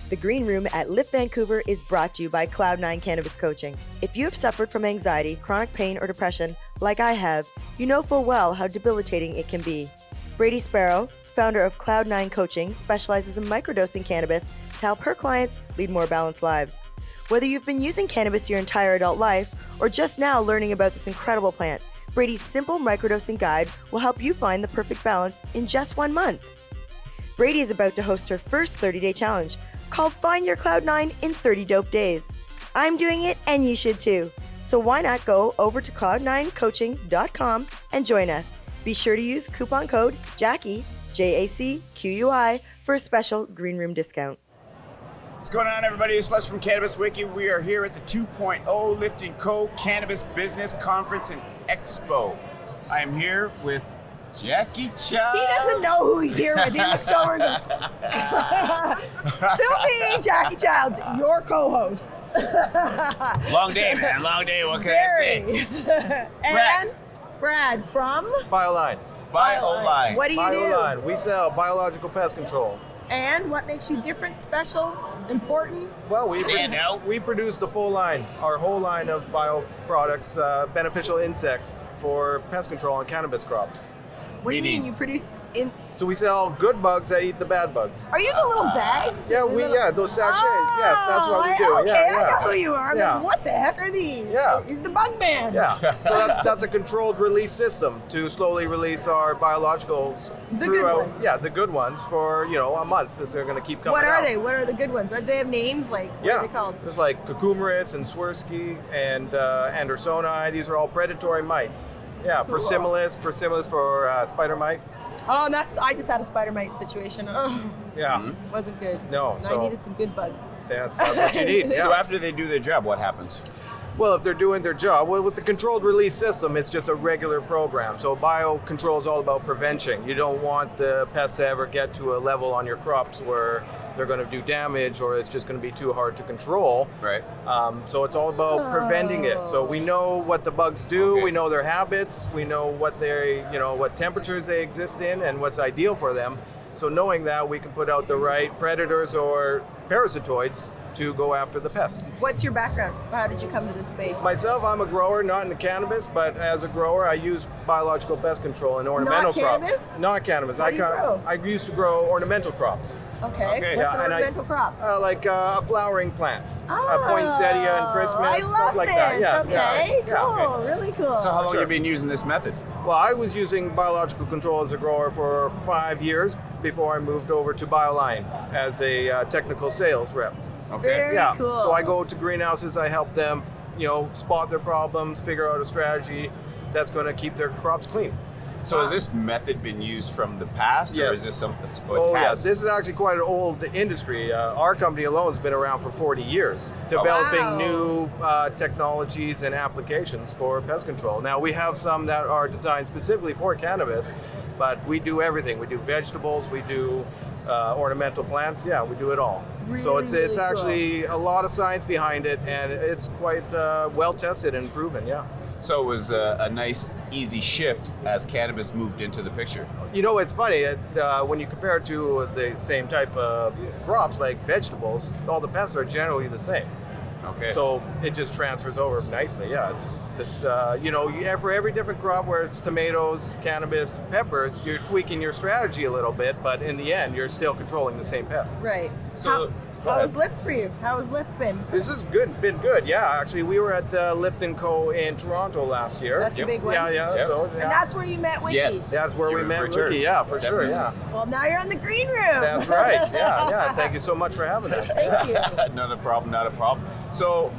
The Green Room at Lift Vancouver is brought to you by Cloud9 Cannabis Coaching. If you have suffered from anxiety, chronic pain, or depression, like I have, you know full well how debilitating it can be. Brady Sparrow, founder of Cloud9 Coaching, specializes in microdosing cannabis to help her clients lead more balanced lives. Whether you've been using cannabis your entire adult life or just now learning about this incredible plant, Brady's simple microdosing guide will help you find the perfect balance in just 1 month. Brady is about to host her first 30-day challenge called Find Your Cloud9 in 30 Dope Days. I'm doing it and you should too. So why not go over to cloud9coaching.com and join us. Be sure to use coupon code JACQUI, JACQUI, for a special Green Room discount. What's going on, everybody? It's Les from Cannabis.Wiki. We are here at the 2.0 Lift&Co Cannabis Business Conference and Expo. I am here with Jackie Chow. He doesn't know who he's here with. He looks over and goes, still me, Jackie Childs, your co-host. Long day, man. Long day. What can I say? And Brad from? BioLine. BioLine. What do you BioLine. do? We sell biological pest control. And what makes you different, special, important? Well, Stand out. we produce the full line, our whole line of bio products, beneficial insects for pest control on cannabis crops. What do you mean? You produce in? So we sell good bugs that eat the bad bugs. Are you the little bags? Yeah, those sachets. Yes, that's what we do. Okay, yeah, I know who you are. I'm Yeah. like, what the heck are these? Yeah. He's the bug man. Yeah, so that's a controlled release system to slowly release our biologicals The good throughout. ones. Yeah, the good ones for a month. That they're going to keep coming What are out. they? What are the good ones? Do they have names? Like, what are they called? There's like Cucumeris and Swirsky and Andersoni. These are all predatory mites. Yeah, Cool. Persimilis for spider mite. Oh, I just had a spider mite situation. Oh, Yeah, wasn't good. No, And so- I needed some good bugs. that's what you need. Yeah. So after they do their job, what happens? Well, if they're doing their job, with the controlled release system, it's just a regular program. So biocontrol is all about prevention. You don't want the pests to ever get to a level on your crops where they're going to do damage or it's just going to be too hard to control. Right. So it's all about preventing it. So we know what the bugs do. Okay. We know their habits. We know what what temperatures they exist in and what's ideal for them. So knowing that, we can put out the right predators or parasitoids to go after the pests. What's your background? How did you come to this space? Myself, I'm a grower, not into cannabis, but as a grower, I use biological pest control in ornamental cannabis? crops. Not cannabis. What do you grow? I used to grow ornamental crops, Okay. Okay, What's yeah, an and ornamental crop? like a flowering plant, Oh, poinsettia and Christmas, I stuff love like this. that. Yes, Okay, yeah, cool, yeah. really cool. So how long Sure. have you been using this method? Well, I was using biological control as a grower for 5 years before I moved over to BioLine as a technical sales rep. Okay. Very Yeah, cool. so I go to greenhouses, I help them, spot their problems, figure out a strategy that's going to keep their crops clean. So has this method been used from the past, or Yes. is this something? Oh yes, this is actually quite an old industry. Our company alone has been around for 40 years, developing Wow. new technologies and applications for pest control. Now we have some that are designed specifically for cannabis, but we do everything. We do vegetables, we do ornamental plants. Yeah, we do it all. So it's Really, really actually a lot of science behind it, and it's quite well tested and proven. Yeah. So it was a nice, easy shift as cannabis moved into the picture. It's funny, when you compare it to the same type of crops like vegetables, all the pests are generally the same. Okay. So it just transfers over nicely. Yeah, it's this, for every different crop, where it's tomatoes, cannabis, peppers, you're tweaking your strategy a little bit, but in the end, you're still controlling the same pests. Right. So- How was Lift for you? How has Lift been? This has been good. Yeah, actually, we were at Lift&Co in Toronto last year. That's a big one. Yeah. Yep. So And that's where you met Wiki. Yes. that's where You we met returned. Wiki. Yeah, for sure. Definitely. Yeah, Well, now you're on the green room. that's right. Yeah. Thank you so much for having us. Thank you. Not a problem, not a problem. So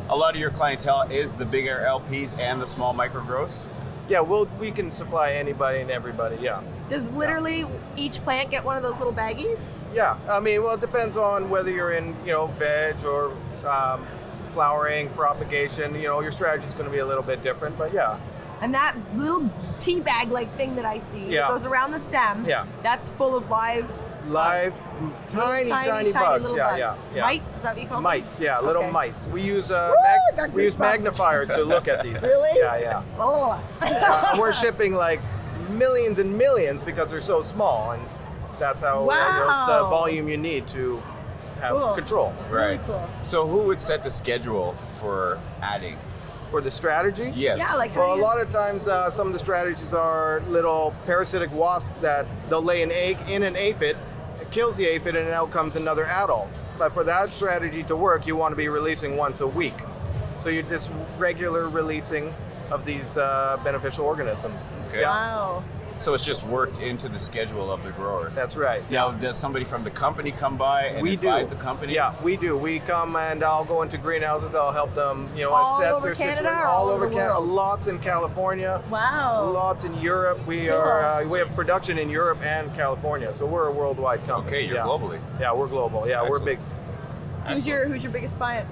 a lot of your clientele is the bigger LPs and the small micro grows? Yeah, we can supply anybody and everybody. Yeah. Does literally each plant get one of those little baggies? Yeah, I mean, well, it depends on whether you're in, veg or flowering, propagation. Your strategy is going to be a little bit different, but yeah. And that little tea bag like thing that I see Yeah. that goes around the stem, Yeah. that's full of live Live, bugs. tiny bugs. little Yeah, bugs. yeah. Mites, is that what you call them? Mites, yeah, little Okay. mites. We use got we use goosebumps. magnifiers to look at these. Really? Yeah. Oh. We're shipping like millions and millions because they're so small, and that's how it's the Wow. volume you need to have Cool. control. Really Right. cool. So who would set the schedule for adding? For the strategy? Yes. Yeah, like Well, how a do you- lot of times some of the strategies are little parasitic wasps that they'll lay an egg in an aphid, it kills the aphid, and out comes another adult. But for that strategy to work, you want to be releasing once a week. So you're just regular releasing of these beneficial organisms. Okay. Yeah, Wow. So it's just worked into the schedule of the grower. that's right. Now, does somebody from the company come by and We advise do. the company? Yeah, we do. We come and I'll go into greenhouses. I'll help them, All assess over their Canada situation. or all over the Canada. world? Lots in California. Wow. Lots in Europe. We Cool. are. We have production in Europe and California, so we're a worldwide company. Okay, you're yeah. globally. Yeah, we're global. Yeah, Excellent. we're big. Who's your biggest client?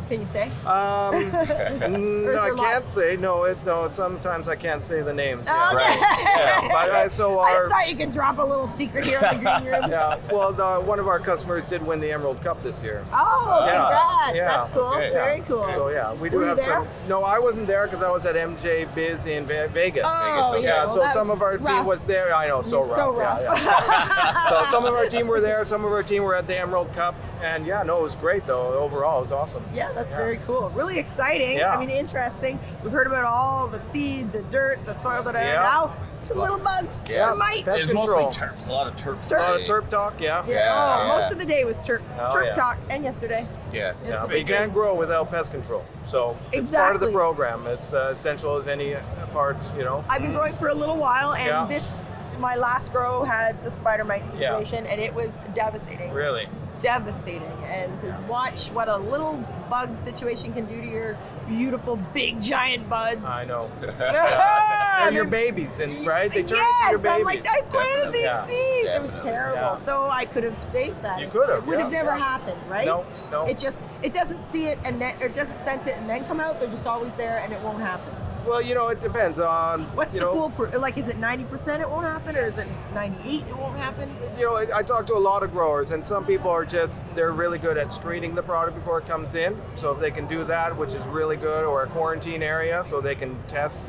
Can you say? No, I there can't lots? say. No. Sometimes I can't say the names. Yeah. Okay. Yeah, but so I our. just thought you could drop a little secret here in the green room. Yeah, well, one of our customers did win the Emerald Cup this year. Oh, Yeah. congrats. Yeah. That's cool. Okay. Very cool. So yeah, we do Were you have there? some. No, I wasn't there because I was at MJ Biz in Vegas. Oh, okay. yeah. Yeah, Well, so that some was of our team rough. was there. I know, so rough. So rough. Yeah. So some of our team were there. Some of our team were at the Emerald Cup, and yeah, no, it was great though. Overall, it was awesome. Yeah, that's very cool. Really exciting. Yeah. I mean, interesting. We've heard about all the seed, the dirt, the soil that Yeah. now some little bugs, Yeah. some mites. Pest It's mostly control. terps. A lot of terps. Terps. A lot of today. terp talk, yeah. Yeah. Yeah, Oh, yeah. most of the day was turp Oh, yeah. talk, and yesterday. Yeah. Yeah, but Very you can't good. grow without pest control. So it's part of the Exactly. program. It's essential as any part, I've been growing for a little while, and Yeah. my last grow had the spider mite situation, and it was devastating. Really. Devastating. And to watch what a little bug situation can do to your beautiful, big, giant buds. I know. Ah, They're your babies, and right? They turn yes, into your I'm babies. like, I planted these Yeah. seeds. It was Definitely. terrible. Yeah. So I could have saved that. You could have, It would have yeah, never yeah. happened, right? No, no. It doesn't see it and then, or doesn't sense it and then come out. They're just always there, and it won't happen. Well, it depends on. What's you the know, cool? Like, is it 90% it won't happen, or is it 98 it won't happen? I talk to a lot of growers, and some people are they're really good at screening the product before it comes in. So if they can do that, which is really good, or a quarantine area, so they can test,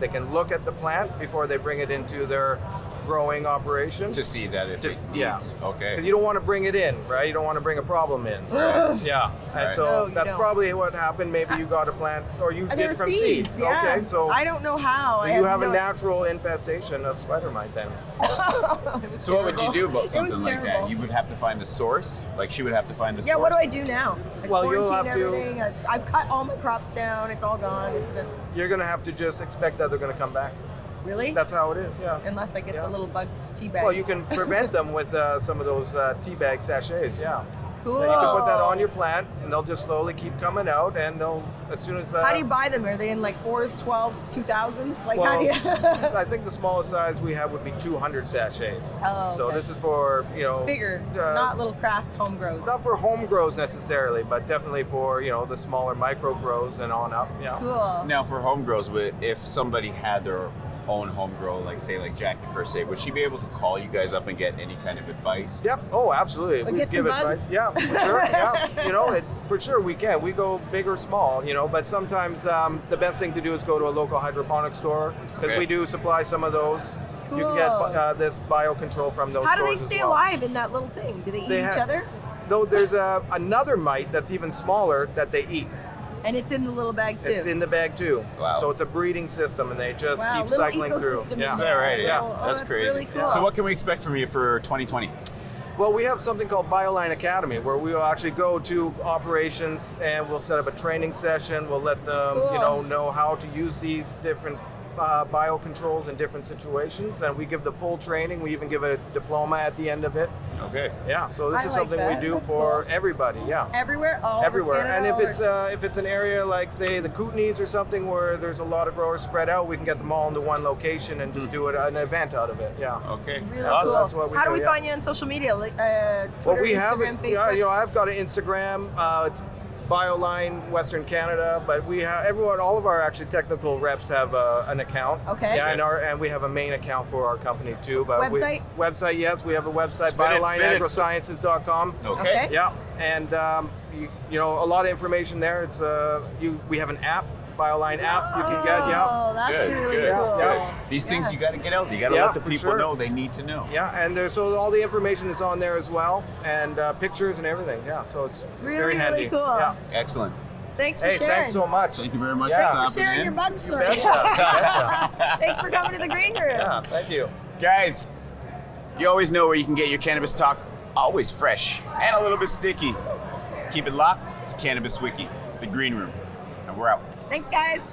they can look at the plant before they bring it into their growing operation. To see that if Just- it yeah. needs. Okay. Because you don't want to bring it in, right? You don't want to bring a problem in. Right. Yeah, and Right. so No, you that's don't. probably what happened. Maybe you got a plant, or you And there did were from seeds. Yeah. Okay, so I don't know how. you have a natural infestation of spider mite then. So what would you do about something like terrible. that? You would have to find the source. Like she would have to find the Yeah, source. what do I do now? Like, Well, you'll quarantine have to- everything. I've cut all my crops down. It's all gone. You're gonna have to just expect that they're gonna come back. Really? That's how it is. Yeah. Unless I get Yeah. the little bug tea bag. Well, you can prevent them with some of those tea bag sachets. Yeah. Cool. Then you can put that on your plant, and they'll just slowly keep coming out, and they'll as soon as. How do you buy them? Are they in like 4s, 12s, 2000s? Like, how Well, do you? I think the smallest size we have would be 200 sachets. Oh, So okay. this is for Bigger, uh, not little craft home grows. not for home grows necessarily, but definitely for the smaller micro grows and on up. Yeah. Cool. Now for home grows, if somebody had their own home grow, like Jackie per se, would she be able to call you guys up and get any kind of advice? Yep. Oh, absolutely. Or We get give some advice. bugs? Yeah, for sure. Yeah. For sure we can. We go big or small. But sometimes the best thing to do is go to a local hydroponic store because Okay. we do supply some of those. You can Cool. get this biocontrol from those How do they stores as stay well. alive in that little thing? Do they eat They each ha- other? Though there's another mite that's even smaller that they eat. And it's in the little bag too. It's in the bag too. Wow. So it's a breeding system, and they just Wow, keep little cycling through. ecosystem in Yeah. Is that right? Yeah. Oh, that's that's crazy. really cool. So what can we expect from you for 2020? Well, we have something called BioLine Academy, where we will actually go to operations and we'll set up a training session. We'll let them, Cool. know how to use these different biocontrols in different situations, and we give the full training. We even give a diploma at the end of it. Okay. Yeah, so this I is like something that. we do That's for cool. everybody. Yeah. Everywhere? All over Everywhere, Canada, and all if it's an area like say the Kootenays or something where there's a lot of growers spread out, we can get them all into one location and just do an event out of it. Yeah. Okay. Really That's- cool. that's what we How do do, we yeah. find you on social media? Like, Twitter, Well, we have Instagram, it. Facebook? I've got an Instagram. It's BioLine Western Canada, but we have all of our actually technical reps have an account. Okay. Yeah, and we have a main account for our company too. But Website? Website, yes, we have a website, Spin it, spin it. BioLineAgrosciences.com. Okay. Okay. Yeah, and a lot of information there. It's we have an app, BioLine app you can get. Yeah. Oh, that's Good, really good, cool. good. These things you got to get out. You got to Yeah, let the for people sure. know they need to know. Yeah, and so all the information is on there as well, and pictures and everything. Yeah, so it's Really, very handy. really cool. Yeah. Excellent. Thanks for Hey, sharing. thanks so much. Thank you very much Yeah. for Thanks for stopping sharing in. your bug story. Betcha. Thanks for coming to the green room. Yeah, thank you. Guys, you always know where you can get your cannabis talk, always fresh and a little bit sticky. Keep it locked to Cannabis Wiki, the green room, and we're out. Thanks, guys.